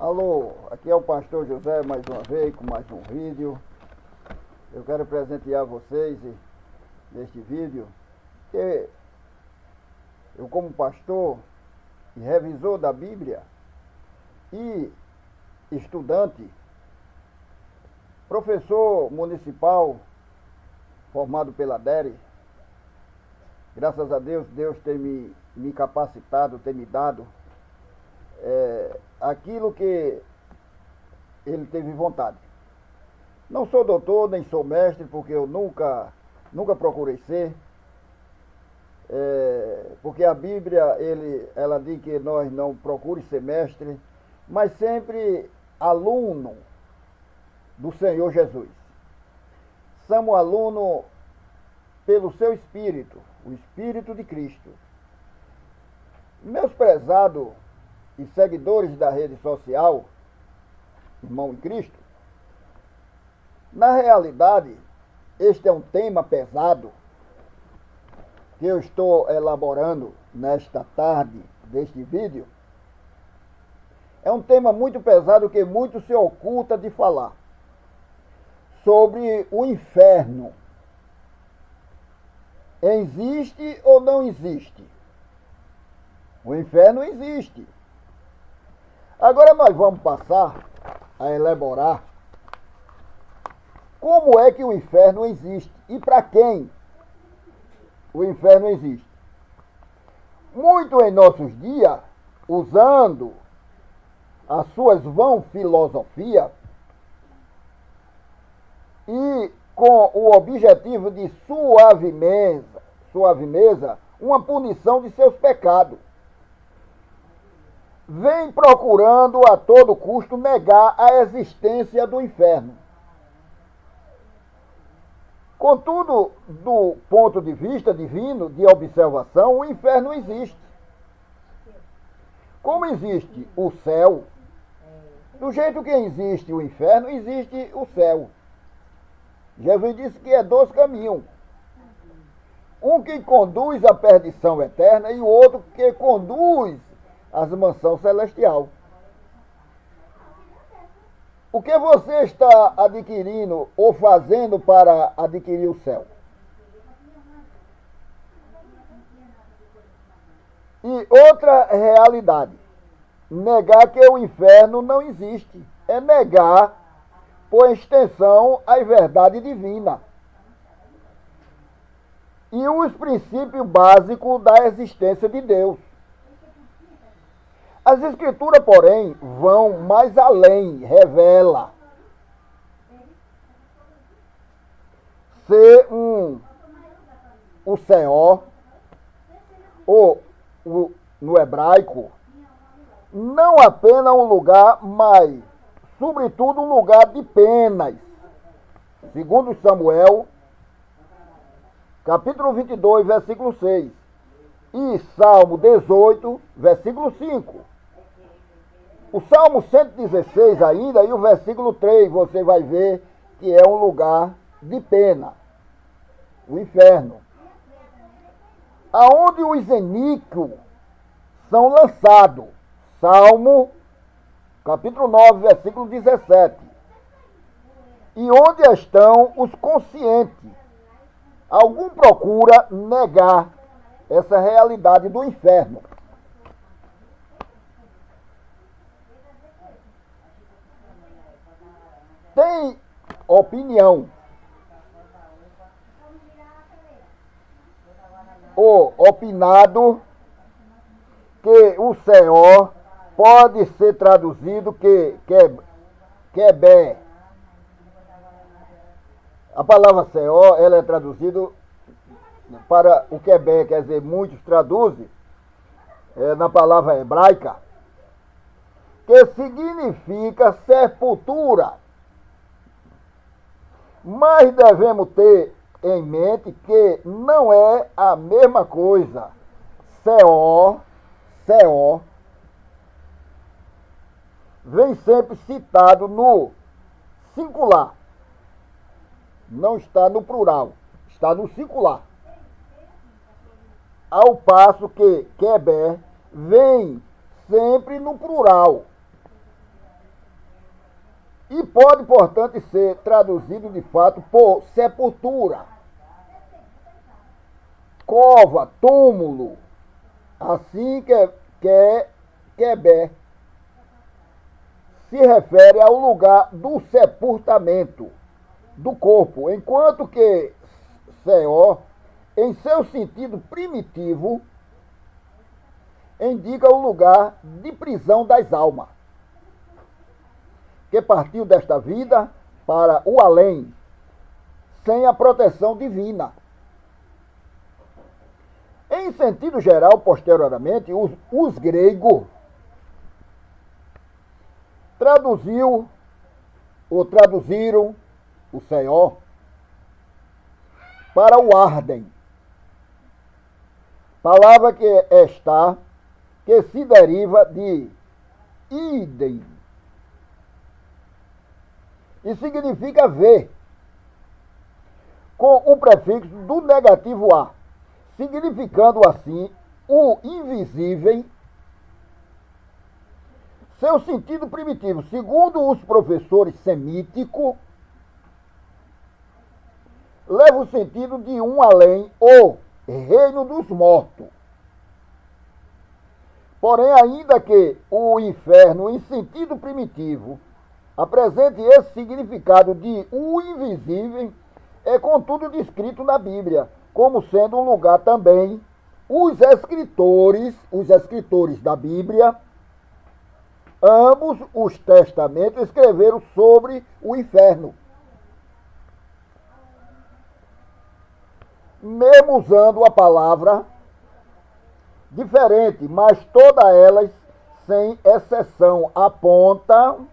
Alô, aqui é o pastor José mais uma vez com mais um vídeo. Eu quero presentear vocês neste vídeo que eu, como pastor e revisor da Bíblia e estudante, professor municipal formado pela DERE, graças a Deus, Deus tem me capacitado, tem me dado aquilo que ele teve vontade. Não sou doutor, nem sou mestre, porque eu nunca procurei ser, porque a Bíblia, ela diz que nós não procuramos ser mestre, mas sempre aluno do Senhor Jesus. Somos aluno pelo seu Espírito, o Espírito de Cristo. Meus prezados e seguidores da rede social, irmão em Cristo, na realidade, este é um tema pesado que eu estou elaborando nesta tarde deste vídeo. É um tema muito pesado que muito se oculta de falar, sobre o inferno. Existe ou não existe? O inferno existe. Agora nós vamos passar a elaborar como é que o inferno existe e para quem o inferno existe. Muito em nossos dias, usando as suas vãs filosofias e com o objetivo de suavimeza, uma punição de seus pecados, vem procurando a todo custo negar a existência do inferno. Contudo, do ponto de vista divino, de observação, o inferno existe. Como existe o céu, do jeito que existe o inferno, existe o céu. Jesus disse que é dois caminhos. Um que conduz à perdição eterna e o outro que conduz às mansões celestial. O que você está adquirindo ou fazendo para adquirir o céu? E outra realidade, negar que o inferno não existe, é negar, por extensão, a verdade divina e os princípios básicos da existência de Deus. As Escrituras, porém, vão mais além, revela ser o Senhor, ou no hebraico, não apenas um lugar, mas, sobretudo, um lugar de penas. Segundo Samuel, capítulo 22, versículo 6. E Salmo 18, versículo 5. O Salmo 116 ainda, e o versículo 3, você vai ver que é um lugar de pena, o inferno, aonde os iníquos são lançados. Salmo, capítulo 9, versículo 17. E onde estão os conscientes? Algum procura negar essa realidade do inferno. Tem opinião ou opinado que o Senhor pode ser traduzido Quebé. A palavra Senhor, ela é traduzida para o Quebé, quer dizer, muitos traduzem na palavra hebraica, que significa sepultura. Mas devemos ter em mente que não é a mesma coisa. Seol vem sempre citado no singular. Não está no plural, está no singular. Ao passo que Quebé vem sempre no plural. e pode, portanto, ser traduzido de fato por sepultura, cova, túmulo, assim que Quebé se refere ao lugar do sepultamento do corpo, enquanto que Seol, em seu sentido primitivo, indica o lugar de prisão das almas, que partiu desta vida para o além, sem a proteção divina. Em sentido geral, posteriormente, os gregos traduziram o Seol para o Arden, palavra que se deriva de idem e significa ver, com o prefixo do negativo a, significando assim o invisível. Seu sentido primitivo, segundo os professores semíticos, leva o sentido de um além, ou reino dos mortos. Porém, ainda que o inferno, em sentido primitivo, apresente esse significado de o invisível, é contudo descrito na Bíblia como sendo um lugar também. Os escritores da Bíblia, ambos os testamentos, escreveram sobre o inferno, mesmo usando a palavra diferente, mas todas elas, sem exceção, apontam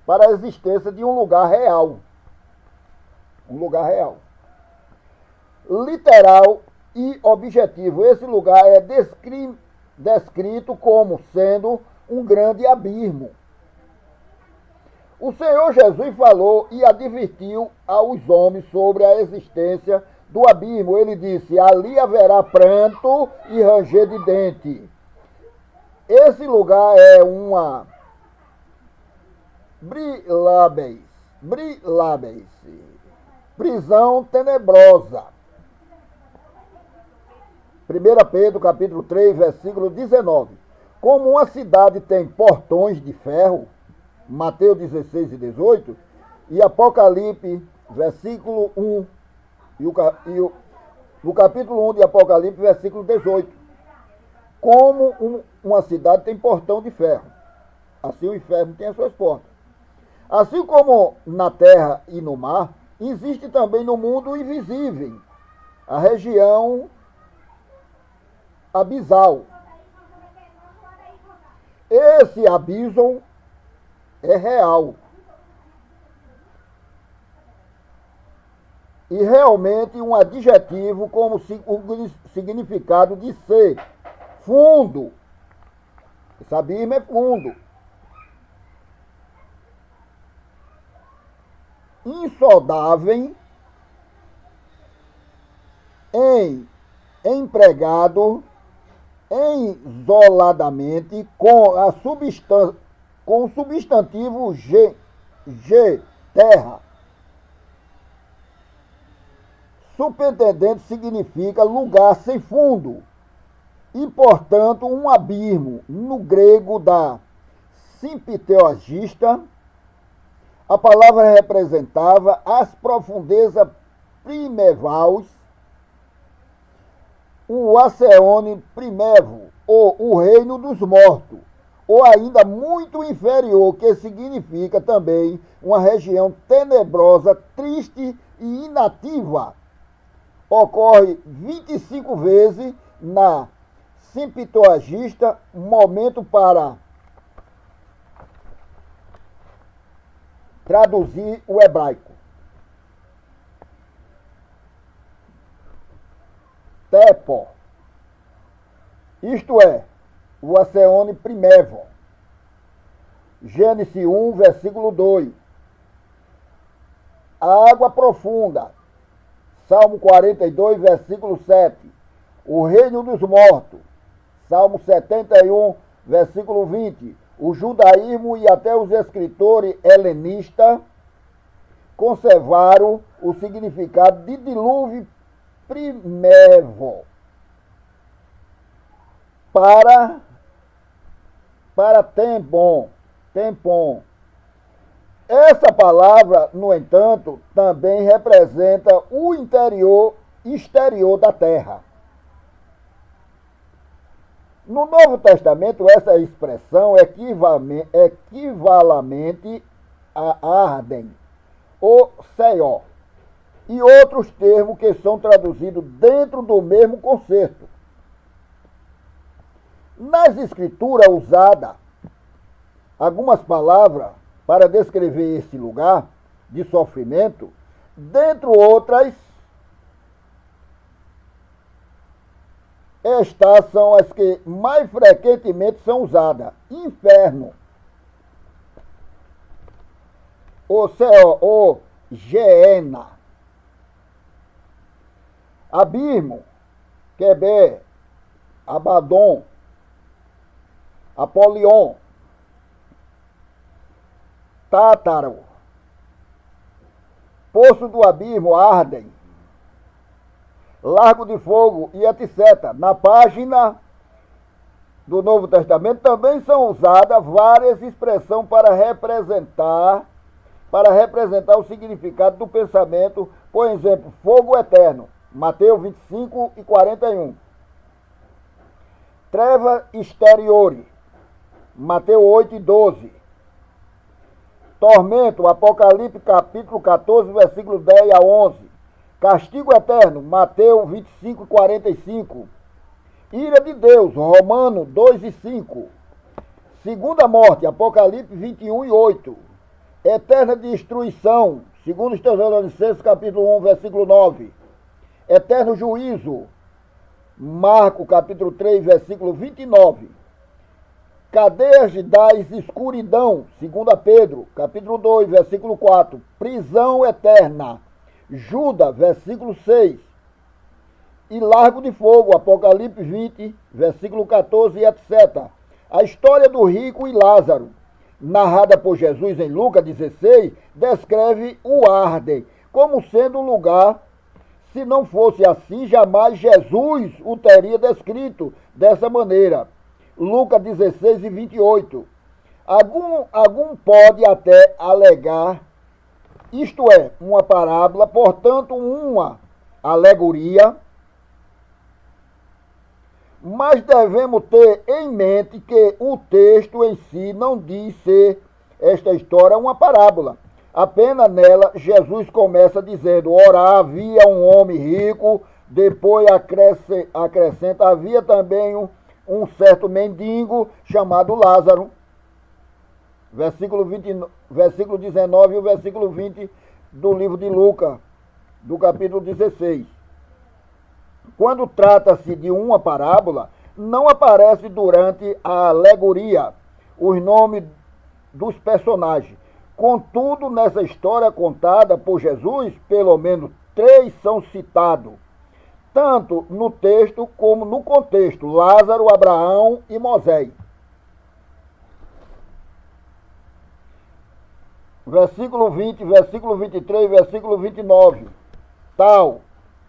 para a existência de um lugar real. Um lugar real. Literal e objetivo. Esse lugar é descrito como sendo um grande abismo. O Senhor Jesus falou e advertiu aos homens sobre a existência do abismo. Ele disse: ali haverá pranto e ranger de dente. Esse lugar é uma brilabes, prisão tenebrosa. 1 Pedro capítulo 3, versículo 19. Como uma cidade tem portões de ferro, Mateus 16 e 18, e Apocalipse, versículo 1, no capítulo 1 de Apocalipse, versículo 18. Como uma cidade tem portão de ferro, assim o inferno tem as suas portas. Assim como na terra e no mar, existe também no mundo invisível a região abisal. Esse abismo é real e realmente um adjetivo como o significado de ser fundo. Esse abismo é fundo, insondável, empregado isoladamente com o substantivo terra. Subentendente significa lugar sem fundo e, portanto, um abismo. No grego da simpteologista, a palavra representava as profundezas primevais, o Aseone primevo, ou o reino dos mortos, ou ainda muito inferior, que significa também uma região tenebrosa, triste e inativa. Ocorre 25 vezes na Septuaginta, momento para traduzir o hebraico. Tepo, isto é, o Aseone primevo. Gênesis 1, versículo 2. A água profunda. Salmo 42, versículo 7. O reino dos mortos. Salmo 71, versículo 20. O judaísmo e até os escritores helenistas conservaram o significado de dilúvio primevo para tempom. Essa palavra, no entanto, também representa o exterior da terra. No Novo Testamento, essa expressão equivalente a Arden, ou Seol, e outros termos que são traduzidos dentro do mesmo conceito. Nas escrituras usadas algumas palavras para descrever esse lugar de sofrimento, dentre outras, estas são as que mais frequentemente são usadas: inferno, o céu, o Geena, abismo, Queber, Abaddon, Apolion, Tártaro, Poço do Abismo, Arden, Largo de Fogo e etc. Na página do Novo Testamento também são usadas várias expressões para representar o significado do pensamento. Por exemplo, fogo eterno, Mateus 25 e 41. Treva exteriore, Mateus 8 e 12. Tormento, Apocalipse capítulo 14, versículo 10 a 11. Castigo eterno, Mateus 25 e 45. Ira de Deus, Romanos 2 e 5. Segunda morte, Apocalipse 21 e 8. Eterna destruição, segundo os Tessalonicenses capítulo 1, versículo 9. Eterno juízo, Marcos capítulo 3, versículo 29. Cadeias da escuridão, 2 Pedro, capítulo 2, versículo 4. Prisão eterna, Judas, versículo 6. E largo de fogo, Apocalipse 20, versículo 14, etc. A história do rico e Lázaro, narrada por Jesus em Lucas 16, descreve o Arden como sendo um lugar. Se não fosse assim, jamais Jesus o teria descrito dessa maneira. Lucas 16 e 28. Algum pode até alegar, isto é, uma parábola, portanto, uma alegoria, mas devemos ter em mente que o texto em si não diz ser esta história uma parábola. Apenas nela, Jesus começa dizendo: ora, havia um homem rico, depois acrescenta, havia também um certo mendigo chamado Lázaro, versículo 19 e o versículo 20 do livro de Lucas, do capítulo 16. Quando trata-se de uma parábola, não aparece durante a alegoria os nomes dos personagens. Contudo, nessa história contada por Jesus, pelo menos 3 são citados, tanto no texto como no contexto: Lázaro, Abraão e Moisés. Versículo 20, versículo 23, versículo 29. Tal.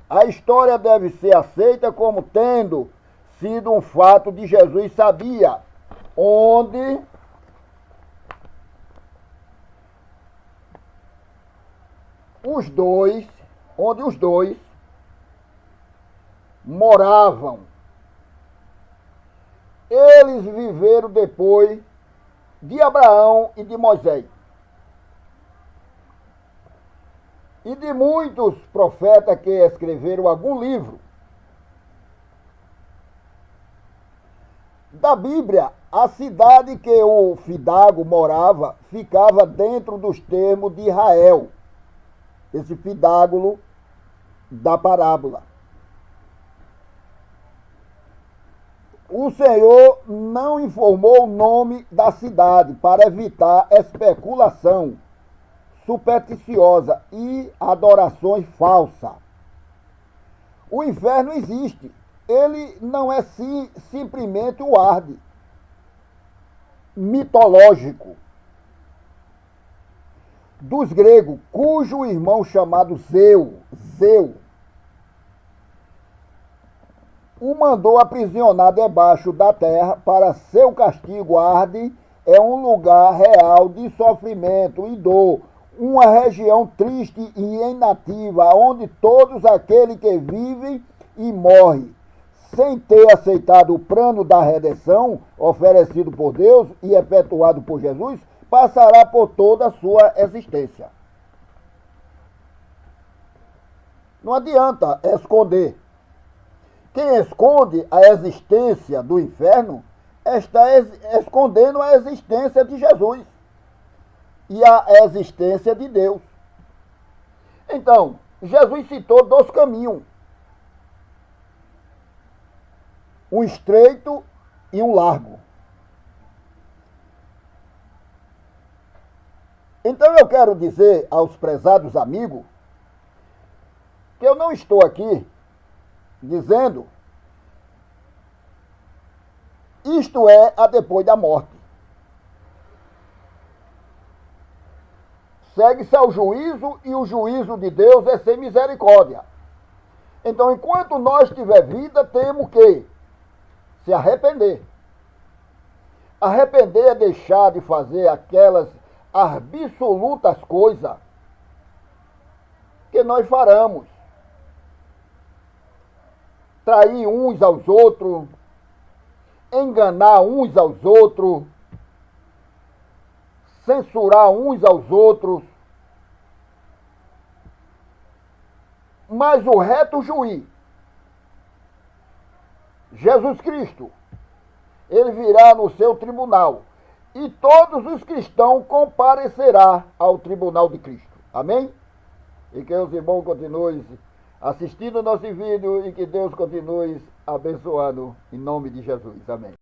A história deve ser aceita como tendo sido um fato de Jesus sabia, onde os dois moravam. Eles viveram depois de Abraão e de Moisés. E de muitos profetas que escreveram algum livro. Da Bíblia, a cidade que o Fidago morava ficava dentro dos termos de Israel. Esse Fidágulo da parábola. O Senhor não informou o nome da cidade para evitar especulação supersticiosa e adorações falsas. O inferno existe. Ele não é simplesmente o Arde mitológico. dos gregos, cujo irmão chamado Zeu o mandou aprisionar debaixo da terra para seu castigo arde, é um lugar real de sofrimento e dor, uma região triste e inativa, onde todos aqueles que vivem e morrem, sem ter aceitado o plano da redenção oferecido por Deus e efetuado por Jesus, passará por toda a sua existência. Não adianta esconder. Quem esconde a existência do inferno está escondendo a existência de Jesus e a existência de Deus. Então, Jesus citou 2 caminhos, um estreito e um largo. Então eu quero dizer aos prezados amigos que eu não estou aqui dizendo isto é a depois da morte. Segue-se ao juízo e o juízo de Deus é sem misericórdia. Então, enquanto nós tiver vida, temos que se arrepender. Arrepender é deixar de fazer aquelas absolutas coisas que nós faremos. Trair uns aos outros, enganar uns aos outros, censurar uns aos outros. Mas o reto juiz, Jesus Cristo, ele virá no seu tribunal e todos os cristãos comparecerão ao tribunal de Cristo. Amém? E que os irmãos continuem assistindo o nosso vídeo e que Deus continue abençoando em nome de Jesus. Amém.